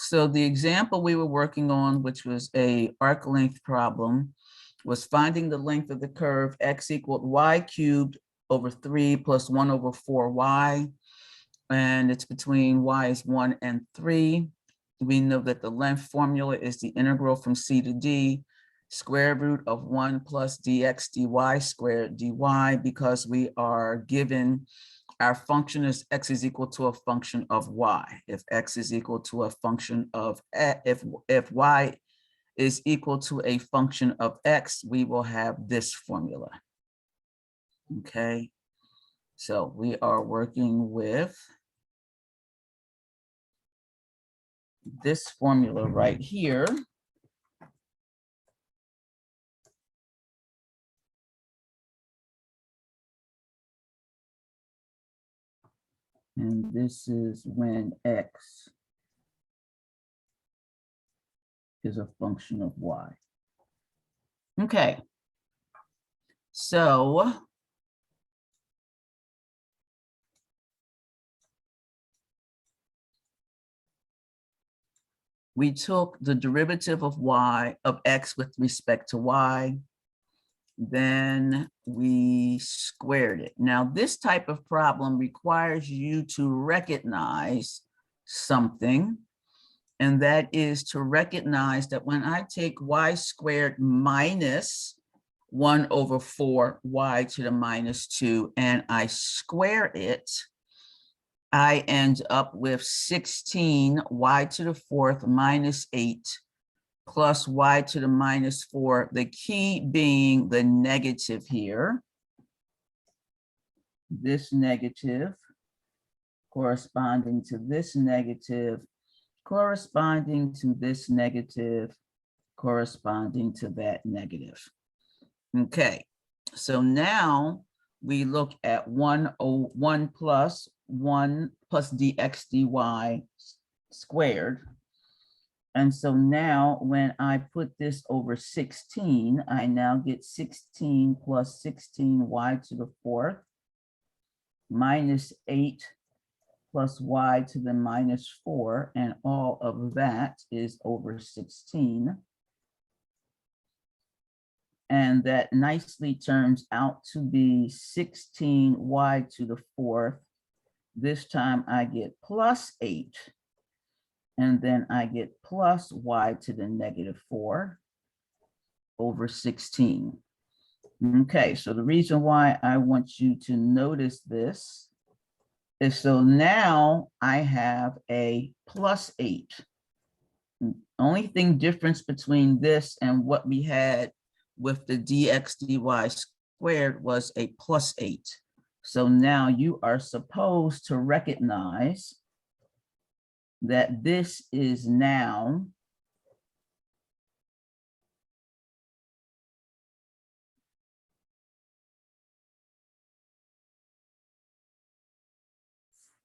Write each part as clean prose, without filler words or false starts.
So the example we were working on, which was a arc length problem, was finding the length of the curve x equaled y cubed over 3 plus 1 over 4y. And it's between y is 1 and 3. We know that the length formula is the integral from c to d, square root of 1 plus dx dy squared dy, because we are given our function is x is equal to a function of y. If x is equal to a function of, if y is equal to a function of x, we will have this formula. Okay, so we are working with this formula right here. And this is when x is a function of y. Okay, so we took the derivative of y, of x with respect to y, then we squared it. Now, this type of problem requires you to recognize something, and that is to recognize that when I take y squared minus 1 over 4 y to the minus 2 and I square it, I end up with 16 y to the 4th minus 8 plus y to the minus 4, the key being the negative here. This negative corresponding to this negative, corresponding to this negative, corresponding to that negative. Okay, so now we look at 1 plus dx dy squared. And so now when I put this over 16, I now get 16 plus 16y to the 4th minus 8 plus y to the minus 4, and all of that is over 16. And that nicely turns out to be 16y to the 4th. This time I get plus 8. And then I get plus y to the negative 4 over 16. Okay, so the reason why I want you to notice this is so now I have a plus 8. Only thing difference between this and what we had with the dx dy squared was a plus 8. So now you are supposed to recognize that this is now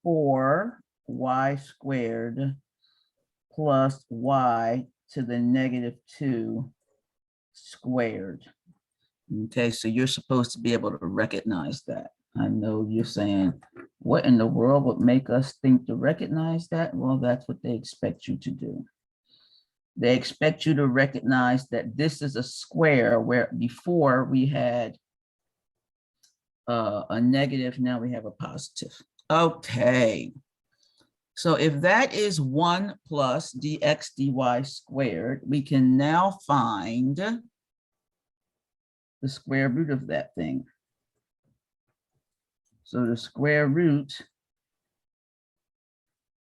four y squared plus y to the negative 2 squared. Okay, so you're supposed to be able to recognize that. I know you're saying, what in the world would make us think to recognize that? Well, that's what they expect you to do. They expect you to recognize that this is a square where before we had a negative, now we have a positive. Okay. So if that is 1 plus dx dy squared, we can now find the square root of that thing. So the square root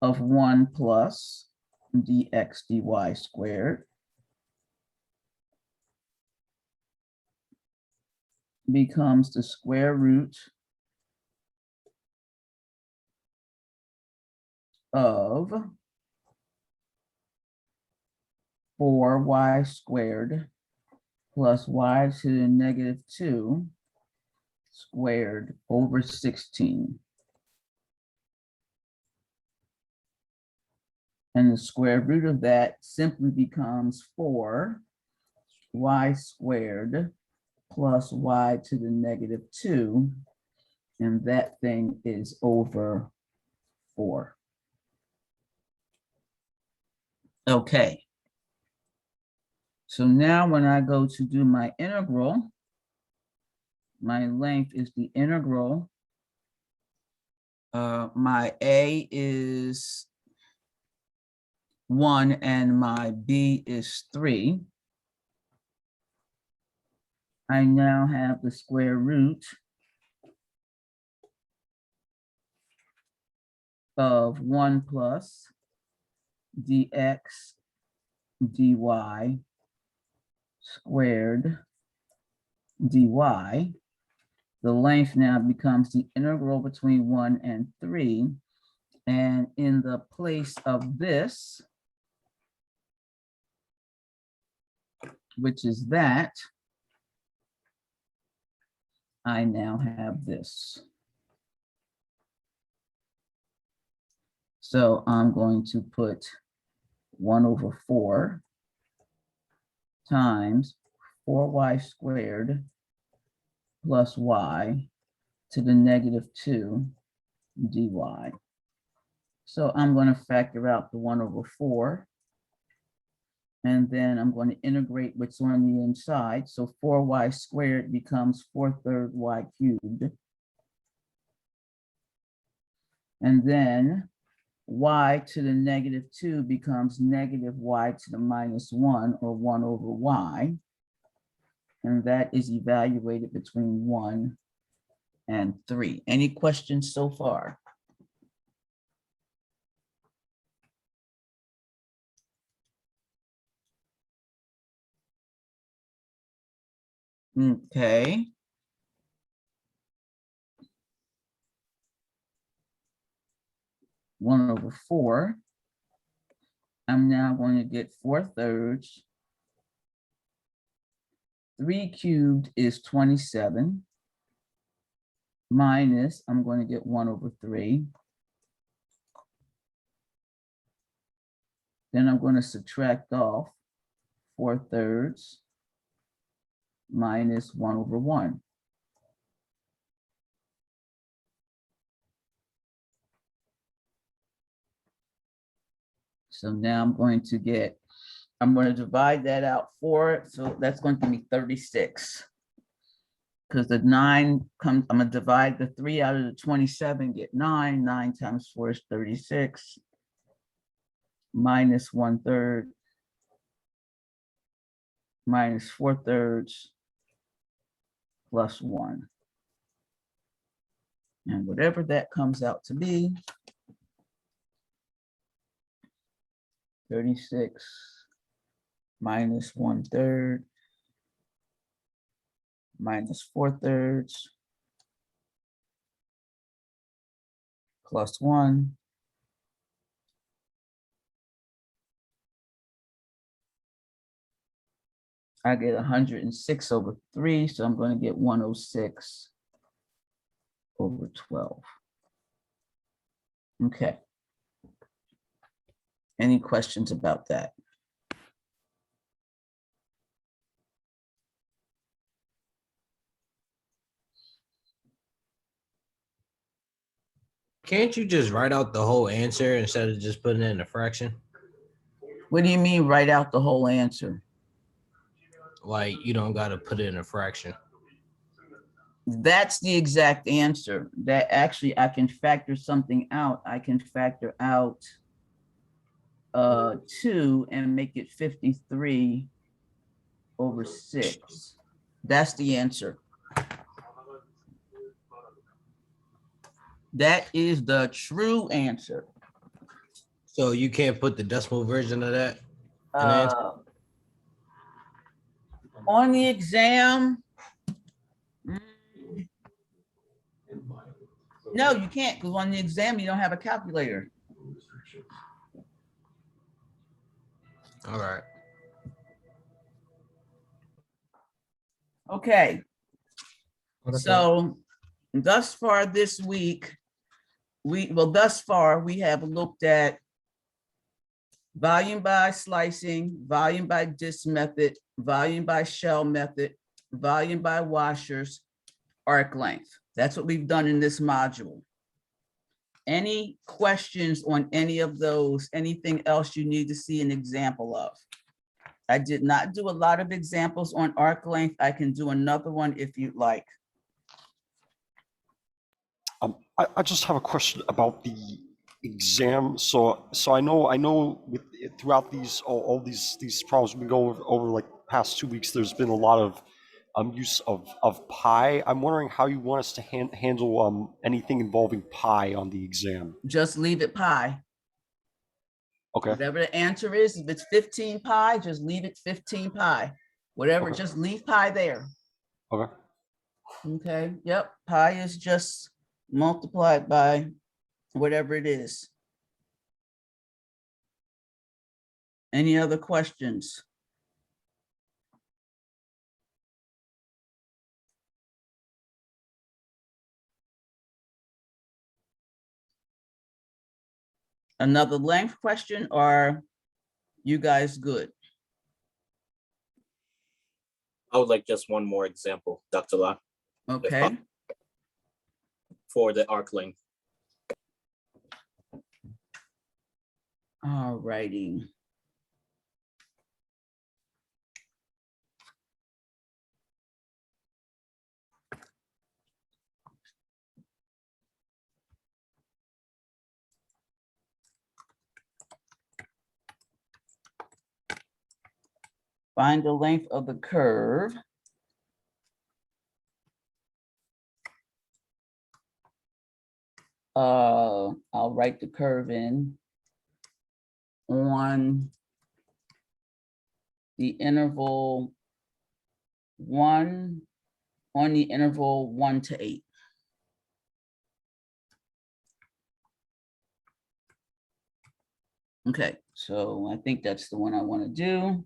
of 1 plus dx dy squared becomes the square root of 4y squared plus y to the negative 2 squared over 16. And the square root of that simply becomes 4y squared plus y to the negative 2, and that thing is over 4. Okay. So now when I go to do my integral, my length is the integral. My A is 1 and my B is 3. I now have the square root of 1 plus dx dy squared dy. The length now becomes the integral between 1 and 3. And in the place of this, which is that, I now have this. So I'm going to put 1/4 times 4y squared plus y to the -2 dy. So I'm going to factor out the 1/4. And then I'm going to integrate what's on the inside. So 4y squared becomes 4/3 y cubed. And then y to the -2 becomes -y to the -1, or 1/y. And that is evaluated between 1 and 3. Any questions so far? Okay. One over 4. I'm now going to get 4/3. 3 cubed is 27. Minus, I'm going to get 1/3. Then I'm going to subtract off 4/3 minus 1/1. So now I'm going to divide that out 4. So that's going to be 36. Because the 9 comes, I'm going to divide the 3 out of the 27, get 9. 9 times 4 is 36. Minus 1/3. Minus 4/3 plus 1. And whatever that comes out to be, 36 minus 1/3 minus 4/3 plus 1. I get 106/3, so I'm going to get 106/12. Okay. Any questions about that? Can't you just write out the whole answer instead of just putting it in a fraction? What do you mean write out the whole answer? Like, you don't got to put it in a fraction. That's the exact answer. That actually, I can factor something out. I can factor out 2 and make it 53/6. That's the answer. That is the true answer. So you can't put the decimal version of that in the answer? On the exam, no, you can't, because on the exam, you don't have a calculator. All right. Okay. So thus far this week, thus far we have looked at volume by slicing, volume by disc method, volume by shell method, volume by washers, arc length. That's what we've done in this module. Any questions on any of those? Anything else you need to see an example of? I did not do a lot of examples on arc length. I can do another one if you'd like. I just have a question about the exam. So I know with throughout all these problems we've been going over like past 2 weeks, there's been a lot of use of pi. I'm wondering how you want us to handle anything involving pi on the exam. Just leave it pi. Okay. Whatever the answer is, if it's 15 pi, just leave it 15 pi. Whatever, Okay. just leave pi there. Okay. Okay, yep, pi is just multiplied by whatever it is. Any other questions? Another length question, or are you guys good? I would like just one more example, Dr. La, Okay, for the arc length. all righty. Find the length of the curve. I'll write the curve in on the interval 1, on the interval 1 to 8. Okay, so I think that's the one I want to do.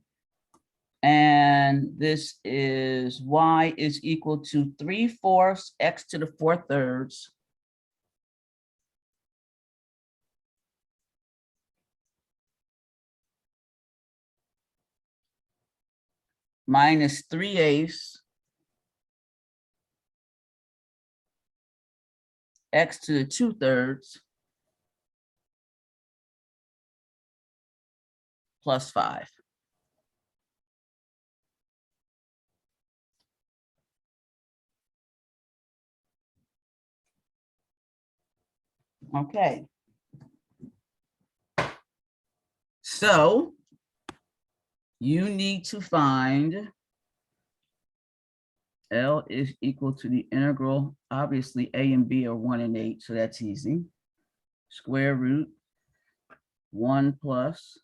And this is y is equal to 3/4 x to the 4/3 minus 3/8 x to the 2/3 plus 5. Okay. So you need to find L is equal to the integral. Obviously, A and B are 1 and 8, so that's easy. Square root 1 plus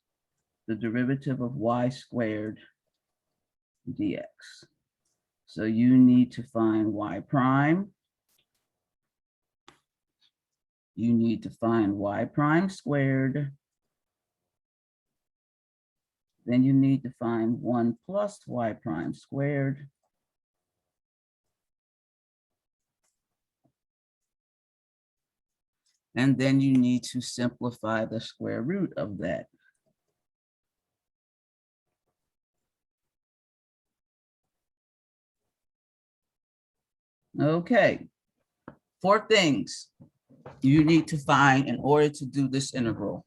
the derivative of y squared dx. So you need to find y prime. You need to find y prime squared. Then you need to find 1 plus y prime squared. And then you need to simplify the square root of that. Okay, 4 things you need to find in order to do this integral.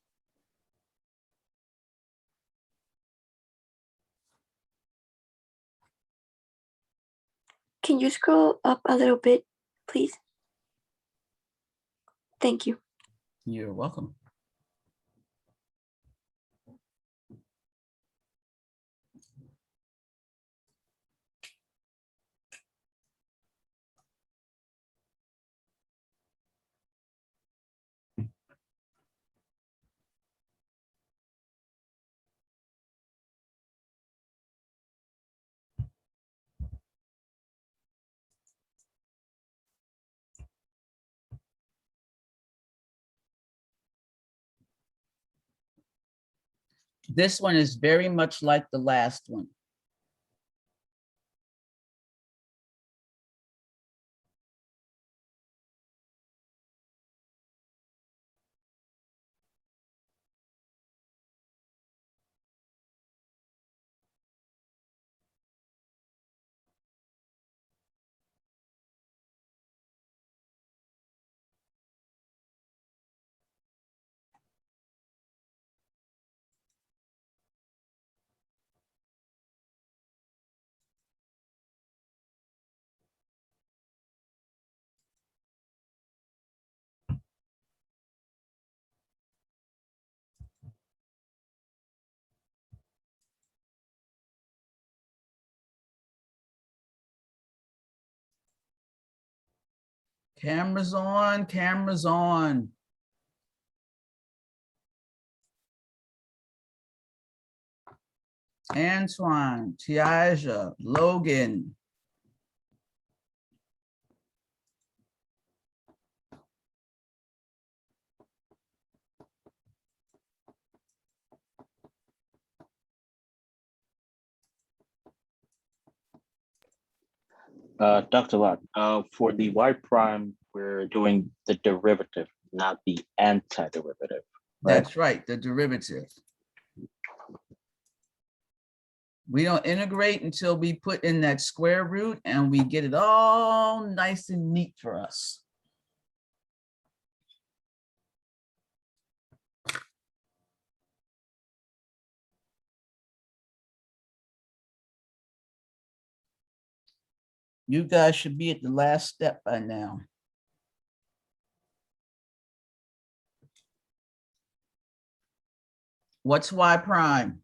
Can you scroll up a little bit, please? Thank you. You're welcome. This one is very much like the last one. Cameras on, cameras on. Antoine, Tiaja, Logan. Dr. Locke, for the y prime, we're doing the derivative, not the antiderivative. Right. That's right, the derivative. We don't integrate until we put in that square root and we get it all nice and neat for us. You guys should be at the last step by now. What's y prime?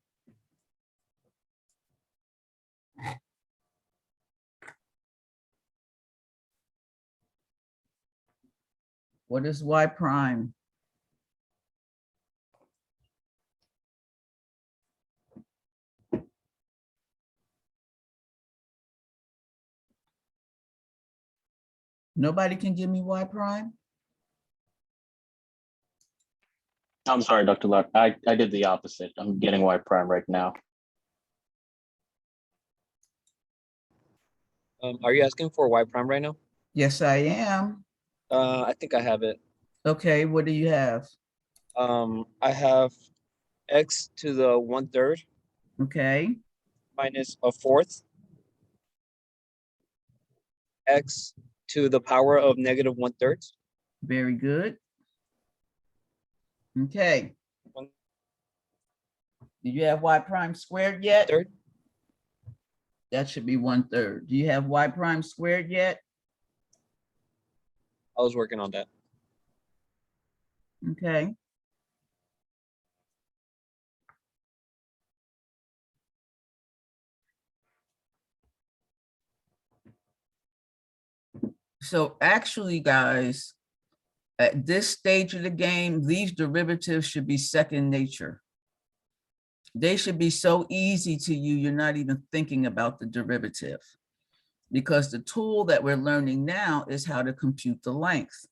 What is y prime? Nobody can give me y prime? I'm sorry, Dr. Locke. I did the opposite. I'm getting y prime right now. Are you asking for y prime right now? Yes, I am. I think I have it. Okay, what do you have? I have x to the 1/3 Okay, minus a fourth x to the power of negative 1/3. very good. Okay. Do you have y prime squared yet? Third. That should be 1/3. Do you have y prime squared yet? I was working on that. Okay. So actually, guys, at this stage of the game, these derivatives should be second nature. They should be so easy to you, you're not even thinking about the derivative. Because the tool that we're learning now is how to compute the length.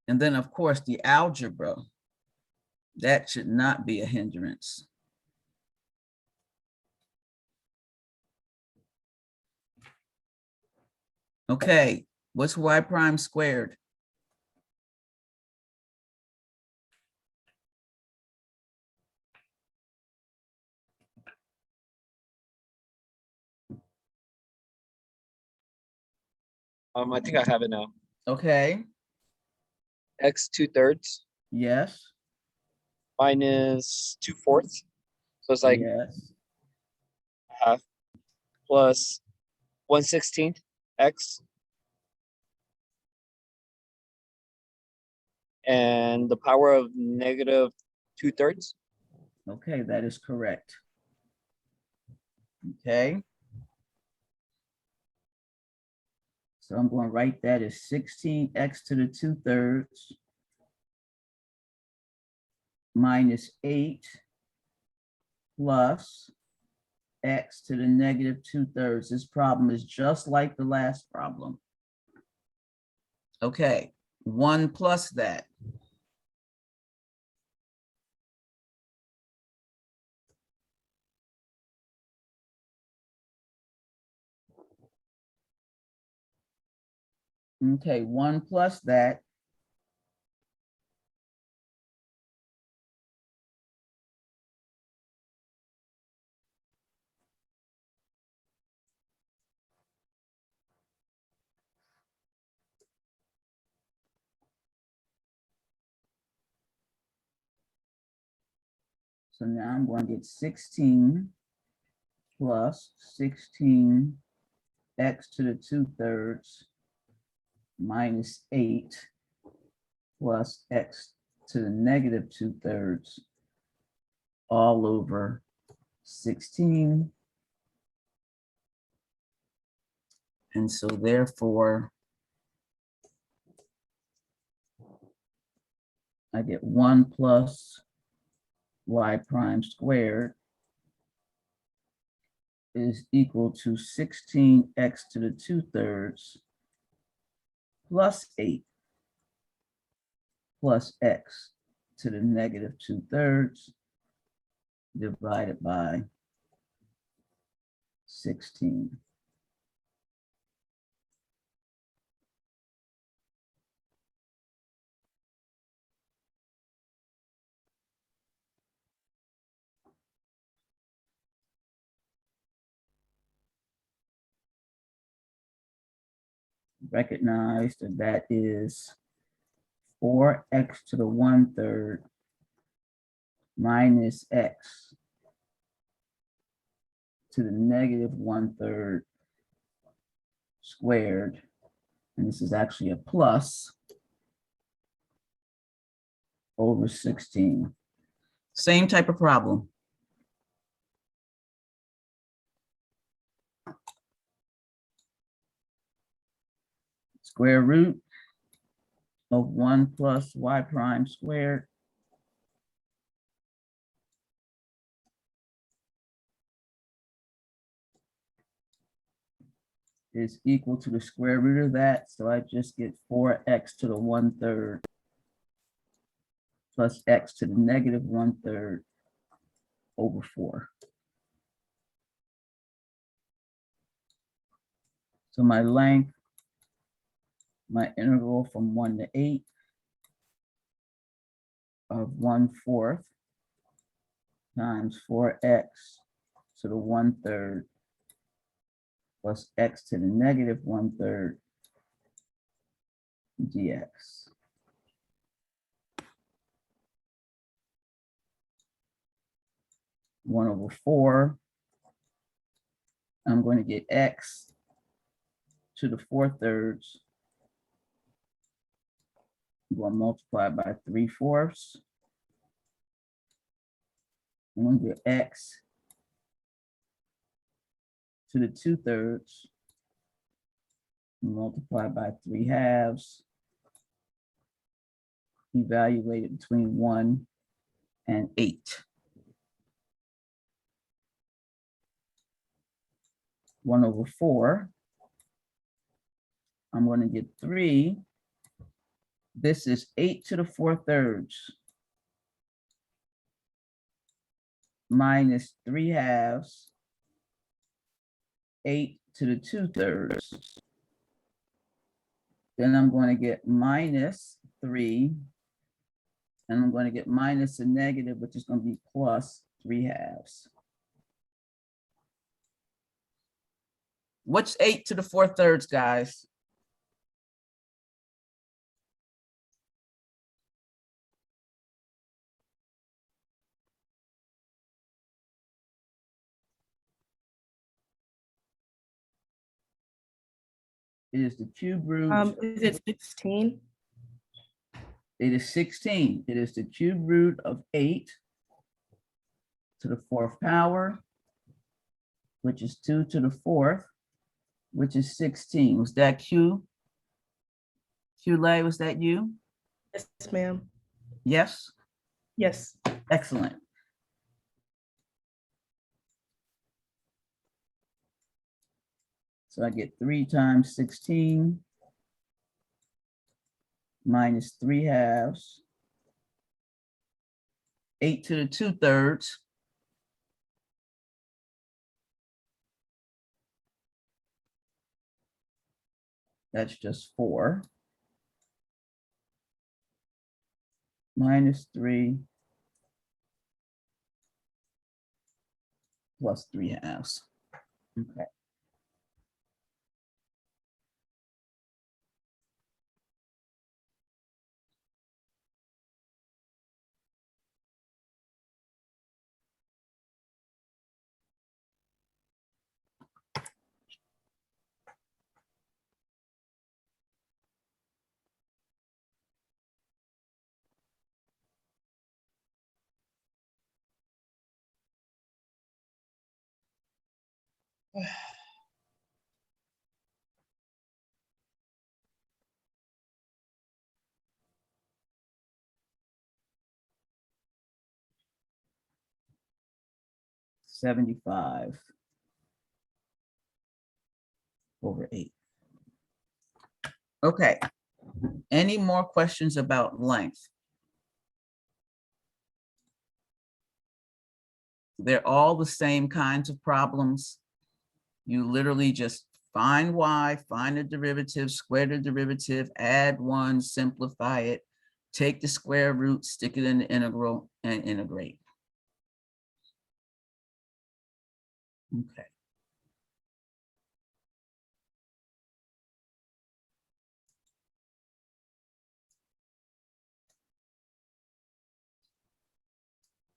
And then, of course, the algebra, that should not be a hindrance. Okay, what's y prime squared? I think I have it now. Okay, X 2/3 yes. minus 2/4. So it's like yes. half plus 1/16 x and the power of negative 2/3. Okay, that is correct. Okay. So I'm going to write that as 16x to the 2/3 minus 8 plus x to the negative 2/3. This problem is just like the last problem. Okay, 1 plus that. Okay, 1 plus that. So now I'm going to get 16 plus 16 x to the 2/3 minus 8 plus x to the negative 2/3 all over 16 And so therefore, I get 1 plus y prime squared is equal to 16x to the 2/3 plus 8 plus x to the negative 2/3 divided by 16. Recognize that that is 4x to the 1/3 minus x to the negative 1/3 squared. And this is actually a plus over 16. Same type of problem. Square root of 1 plus y prime squared is equal to the square root of that. So I just get 4x to the 1/3 plus x to the negative 1/3 over 4. So my length, my integral from 1 to 8 of 1/4 times 4x to the 1/3 plus x to the negative 1/3 dx. One over 4, I'm going to get x to the 4/3. I'm going to multiply by 3/4. I'm going to get x to the 2/3, multiply by 3/2, evaluated between 1 and 8. 1 over 4, I'm going to get 3. This is 8 to the 4/3 minus 3/2, 8 to the 2/3. Then I'm going to get minus 3, and I'm going to get minus a negative, which is going to be plus 3/2. What's 8 to the 4/3, guys? It is the cube root. Is it 16? It is 16. It is the cube root of 8 to the 4th power, which is 2 to the 4th, which is 16. Was that Q? Q-Lay, was that you? Yes, ma'am. Yes? Yes. Excellent. So I get 3 times 16 minus 3/2, 8 to the 2/3. That's just 4. Minus 3 plus 3/2. Okay. 75 over 8. Okay. Any more questions about length? They're all the same kinds of problems. You literally just find y, find the derivative, square the derivative, add 1, simplify it, take the square root, stick it in the integral, and integrate. Okay.